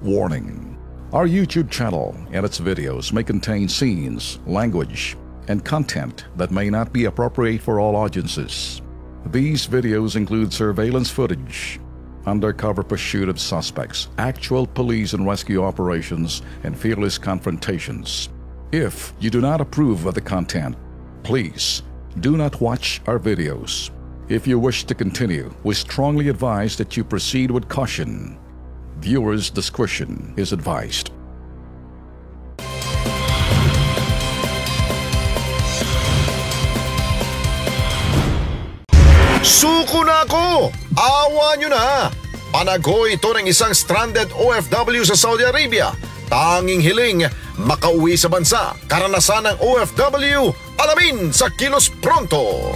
Warning: our YouTube channel and its videos may contain scenes, language, and content that may not be appropriate for all audiences. These videos include surveillance footage, undercover pursuit of suspects, actual police and rescue operations, and fearless confrontations. If you do not approve of the content, please do not watch our videos. If you wish to continue, we strongly advise that you proceed with caution. Viewers' discretion is advised. Suko na ako! Awa nyo na! Panago ito ng isang stranded OFW sa Saudi Arabia. Tanging hiling, makauwi sa bansa. Karanasan ng OFW, alamin sa Kilos Pronto!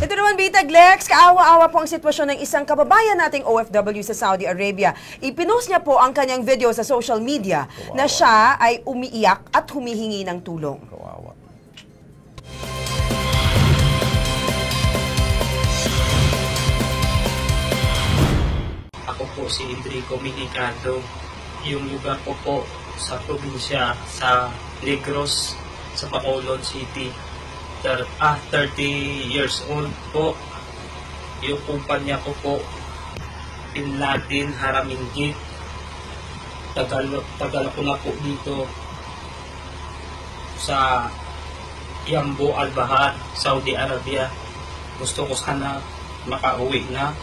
Ito naman, Bitag Lex, kaawa-awa po ang sitwasyon ng isang kababayan nating OFW sa Saudi Arabia. Ipinost niya po ang kanyang video sa social media na siya ay umiiyak at humihingi ng tulong. Kawawa. Ako po si Enrico Mexicano. Yung lugar ko po sa probinsya, sa Negros, sa Bacolod City. 30 years old po. Yung kumpanya ko po, Bin Laden Haraminggit. Tagal ko na po dito sa Yambo Al-Bahar, Saudi Arabia. Gusto ko sana makauwi na.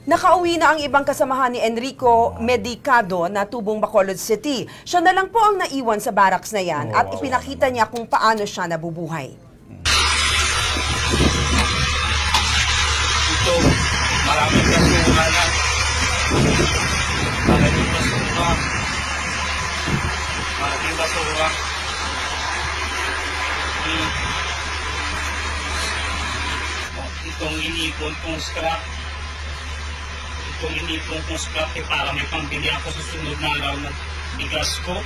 Nakauwi na ang ibang kasamahan ni Enrico Medicado na tubong Bacolod City. Siya na lang po ang naiwan sa barracks na yan at ipinakita niya kung paano siya nabubuhay. Ito, maraming basura na. Maraming basura. Maraming basura. Itong inipon kong scrap. Itong inipon kong scrap para may pambili ako sa sunod na araw ng bigas ko.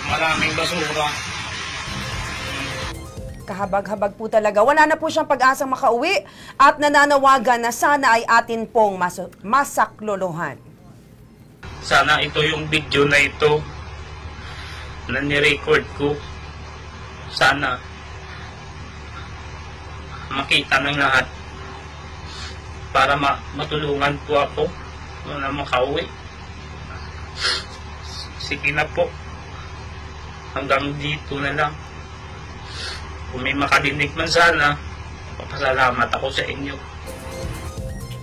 Maraming basura. Kahabag-habag po talaga. Wala na po siyang pag-asang makauwi at nananawagan na sana ay atin pong masaklolohan. Sana ito yung video na ito na nirecord ko. Sana makita ng lahat para matulungan po ako na makauwi. Sige na po. Hanggang dito na lang. Kung may makadinig man sana, papasalamat ako sa inyo.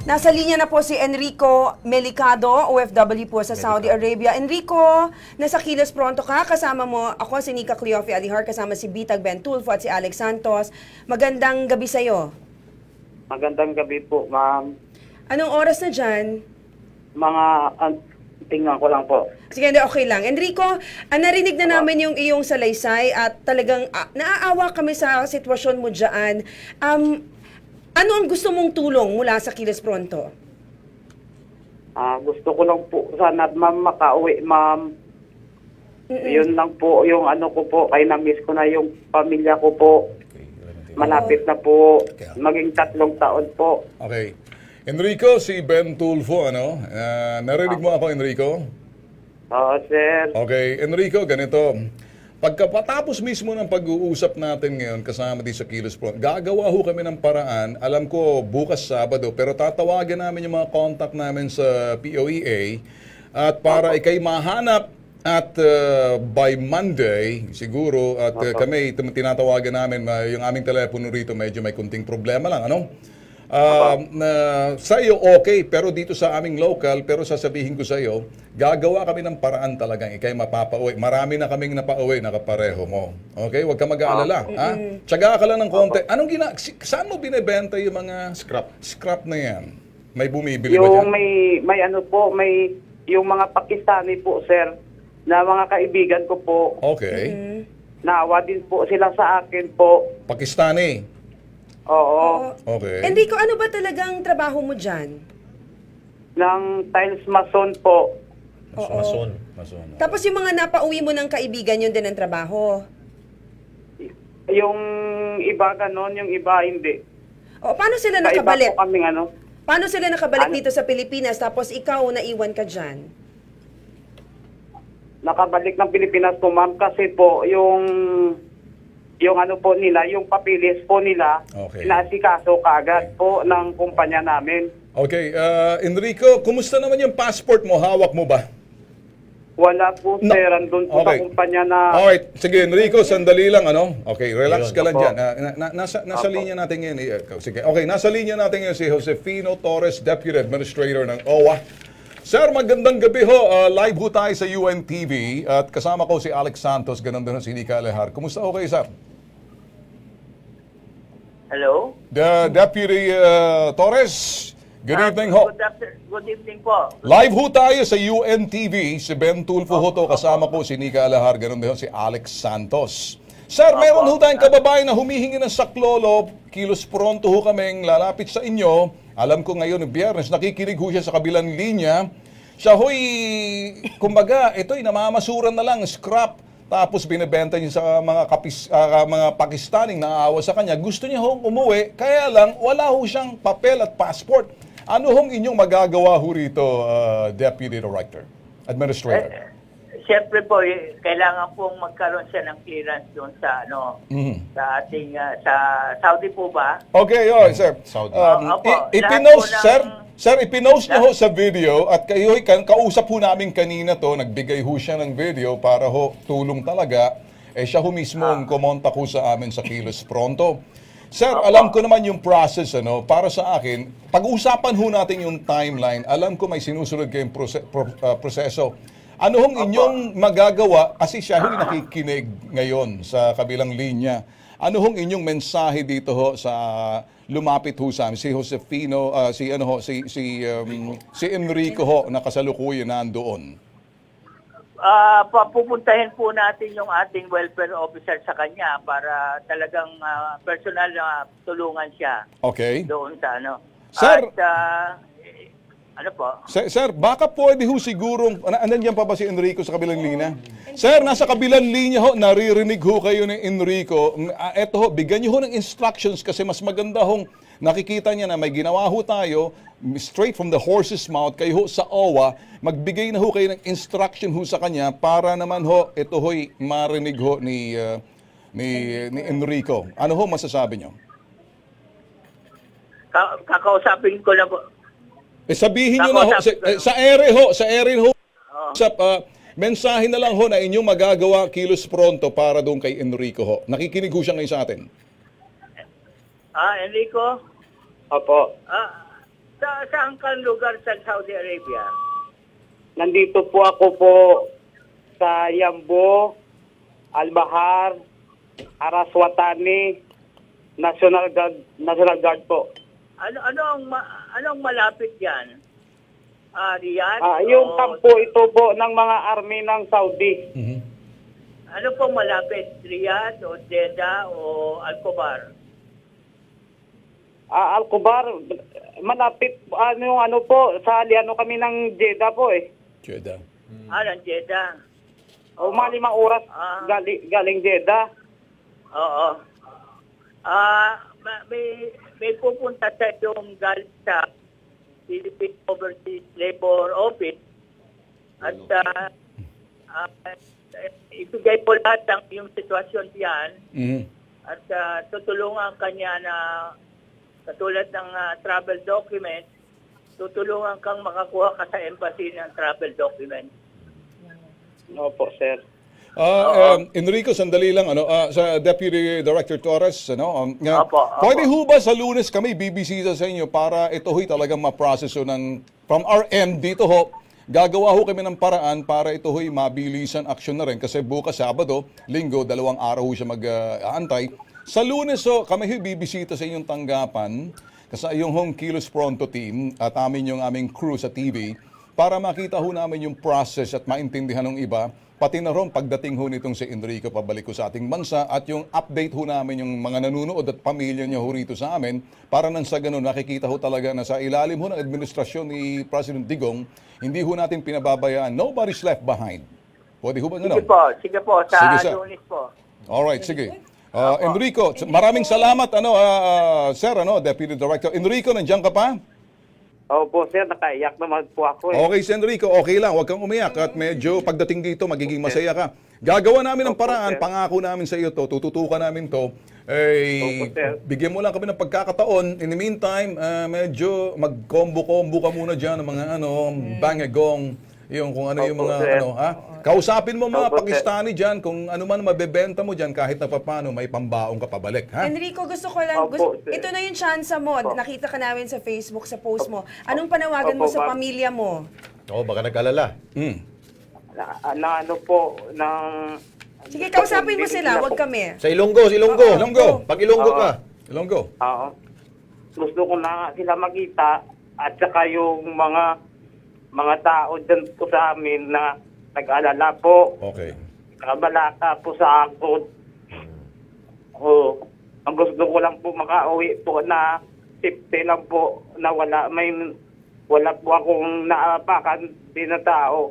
Nasa linya na po si Enrico Melicado, OFW po sa Saudi Arabia. Enrico, nasa Kilos Pronto ka. Kasama mo ako, si Nika Cleofe Alihar, kasama si Bitag Ben Tulfo at si Alex Santos. Magandang gabi sa'yo. Magandang gabi po, ma'am. Anong oras na dyan? Tingnan ko lang po. Sige, okay lang. Enrico, narinig na namin yung iyong salaysay at talagang naaawa kami sa sitwasyon mo dyan. Ano ang gusto mong tulong mula sa Kilos Pronto? Gusto ko lang po sana, ma'am, makauwi, ma'am. Yun lang po, yung ano ko po, kaya na-miss ko na yung pamilya ko po. Malapit na po, maging 3 taon po. Okay. Enrico, si Ben Tulfo, ano? Narinig mo ako, Enrico? Oo, sir. Okay, Enrico, ganito. Pagkatapos mismo ng pag-uusap natin ngayon kasama din sa Kilos Pronto, gagawa ho kami ng paraan. Alam ko bukas Sabado, pero tatawagan namin yung mga contact namin sa POEA at para ikay mahanap at by Monday siguro at kami tinatawagan namin yung aming telepono rito medyo may kunting problema lang, ano? Sa iyo okay, pero dito sa aming local, pero sasabihin ko sa iyo, gagawa kami ng paraan talagang ikay mapapauwi. Marami na kaming napauwi na kapareho mo. Okay? Huwag ka mag-aalala. Tsaga ka lang ng konti. Saan mo binebenta yung mga scrap na yan? May bumibili ba dyan? May ano po, may yung mga Pakistani po, sir, na mga kaibigan ko po. Okay. Naawa din po sila sa akin po. Pakistani? Oo. Okay. Enrico, ano ba talagang trabaho mo dyan? Ng tiles mason po. Mason. Tapos yung mga napauwi mo ng kaibigan, yun din ang trabaho? Yung iba ganon, yung iba hindi. O, paano sila Sa iba nakabalik? po kaming ano. Paano sila nakabalik Ano? dito sa Pilipinas tapos ikaw naiwan ka dyan? Nakabalik ng Pilipinas po, ma'am, kasi po yung ano po nila, yung papilis po nila, Okay. inaasikaso kaagad po ng kumpanya namin. Okay, Enrico, kumusta naman yung passport mo? Hawak mo ba? Wala po, No. sir. Andun po sa Okay. kumpanya na... Alright, sige Enrico, sandali lang ano. Okay, relax ka lang Opo. dyan. Nasa linya natin ngayon. Sige. Okay, nasa linya natin ngayon si Josefino Torres, Deputy Administrator ng OWA. Sir, magandang gabi ho. Live ho tayo sa UNTV at kasama ko si Alex Santos, ganun din si Nika Alehar. Kumusta ho kayo, sir? Hello? The Deputy Torres, good evening ho. Good evening po. Live ho tayo sa UNTV, si Ben Tulfo ho to, kasama ko si Nika Alahar, ganun din ho si Alex Santos. Sir, meron ho tayong kababayan na humihingi ng saklolo, kilos pronto ho kaming lalapit sa inyo. Alam ko ngayon, Biyernes, nakikinig ho siya sa kabilang linya. Siya ho'y, kumbaga, ito'y namamasuran na lang, scrap. Tapos binibenta niya sa mga Pakistaning naaawa sa kanya. Gusto niya hong umuwi, kaya lang wala ho siyang papel at passport. Ano hong inyong magagawa ho rito, Deputy Director, Administrator? Siyempre po, kailangan pong magkaroon siya ng clearance doon sa sa ating sa Saudi po ba? Okay, sir. Opo, Ipinost, lahat po ng- sir, ipinost niyo ho sa video at kayo kausap ho namin kanina to, nagbigay ho siya ng video para ho tulong talaga. Siya ho mismo ang kumontak ho sa amin sa Kilos Pronto. Sir, alam ko naman yung process, para sa akin, pag-usapan ho natin yung timeline, alam ko may sinusunod kayong proseso. Ano hong inyong magagawa, kasi siya ho'y nakikinig ngayon sa kabilang linya, ano hong inyong mensahe dito ho sa lumapit ho sa amin, si Josefino, si Enrico ho na kasalukuyan nandoon? Pupuntahin po natin yung ating welfare officer sa kanya para talagang personal na tulungan siya Okay. doon sa ano. Sir! At, ano po? Sir, baka pwede ho sigurong, nandiyan pa ba si Enrico sa kabilang linya? Sir, nasa kabilang linya ho, naririnig ho kayo ni Enrico. Eto ho, bigyan niyo ho ng instructions kasi mas maganda hong nakikita niya na may ginawa ho tayo, straight from the horse's mouth, kayo ho sa OWA, magbigay na ho kayo ng instruction ho sa kanya para naman ho, ito ho'y marinig ho ni Enrico. Ano ho masasabi niyo? Kakausapin ko na po. Sabihin niyo na ho, sa ere ho, mensahe na lang ho na inyong magagawa Kilos Pronto para doon kay Enrico ho. Nakikinig ho siya ngayon sa atin. Enrico? Opo. Saan kang lugar sa Saudi Arabia? Nandito po ako po sa Yambo, Al-Bahar, Araswatani, National Guard po. Anong malapit diyan? Riyadh? Yung kampo ito po ng mga army ng Saudi. Ano pong malapit? Riyadh o Jeddah o Al-Khobar? Al-Khobar, malapit ano po, sa aliano kami ng Jeddah po eh. Jeddah. Ng Jeddah. O mga 5 oras galing Jeddah. Oo. May pupunta sa yung galing sa Philippine Overseas Labor Office at ibigay po lahat ng yung sitwasyon diyan at tutulungan kanya na katulad ng travel document, tutulungan kang makakuha ka sa embassy ng travel document. Opo, sir. Enrico, sandali lang sa Deputy Director Torres, pwede ho ba sa Lunes kami bibisita sa inyo para ito ho'y talagang ma-proseso from our end dito ho. Gagawa ho kami ng paraan para ito ho'y mabilisan action na rin kasi bukas Sabado, Linggo, 2 araw ho siya mag-aantay. Sa Lunes ho, kami ho'y bibisita sa inyong tanggapan kasi yung Home Kilos Pronto team at yung aming crew sa TV para makita ho namin yung process at maintindihan ng iba. Pati na ron pagdating ho nitong si Enrico pabalik ko sa ating bansa at yung update ho namin yung mga nanonood at pamilya niya ho rito sa amin para nang sa ganun nakikita ho talaga na sa ilalim ho ng administrasyon ni President Digong, hindi ho natin pinababayaan. Nobody's left behind. Pwede ho ba gano'n? Sige po, sa Sige, Lunes po. Alright, sige. Enrico, maraming salamat, Sir, Deputy Director. Enrico, nandiyan ka pa? Opo, sir, nakaiyak naman po ako eh. Okay, si Enrico, okay lang. Huwag kang umiyak at medyo pagdating dito, magiging masaya ka. Gagawa namin ng paraan, pangako namin sa iyo to, tututukan namin to. Bigyan mo lang kami ng pagkakataon. In the meantime, medyo mag-combo-combo ka muna dyan ng mga bangagong, yung kung ano yung mga Kausapin mo mga Pakistani dyan, kung ano man mabebenta mo dyan, kahit na papano, may pambaong ka pabalik, ha? Enrico, gusto ko lang, ito na yung chance mo. Nakita ka namin sa Facebook, sa post mo. Anong panawagan mo sa pamilya mo? Baka nag-alala. Sige, kausapin mo sila, wag kami. Sa Ilonggo. Pag Ilonggo ka. Ilonggo. Oo. Gusto ko na sila makita at saka yung mga tao dyan po sa amin na nag-alala po. Okay. Kabalaka po sa ako. Ang gusto ko lang po makauwi po na safety lang po na wala po akong naapakan din na tao.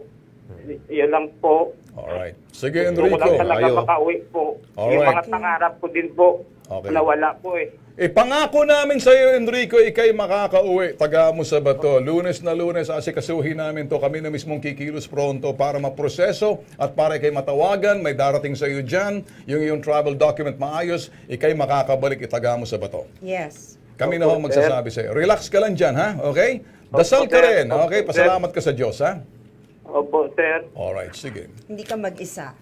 Yun lang po. Alright. Sige, Gusto ko Enrico. lang talaga makauwi po. Yung mga pangarap ko din po. Na wala po eh. Pangako namin sa iyo, Enrico, ikay makakauwi. Taga mo sa bato. Lunes na Lunes, asikasuhin namin to. Kami na mismong kikilos pronto para maproseso at para ikay matawagan. May darating sa iyo dyan. Yung travel document maayos, ikay makakabalik, itaga mo sa bato. Yes. Kami na ho magsasabi sa iyo. Relax ka lang dyan, ha? Okay? Dasal ka rin. Okay? Pasalamat ka sa Diyos, ha? Opo, sir. Alright, sige. Hindi ka mag-isa.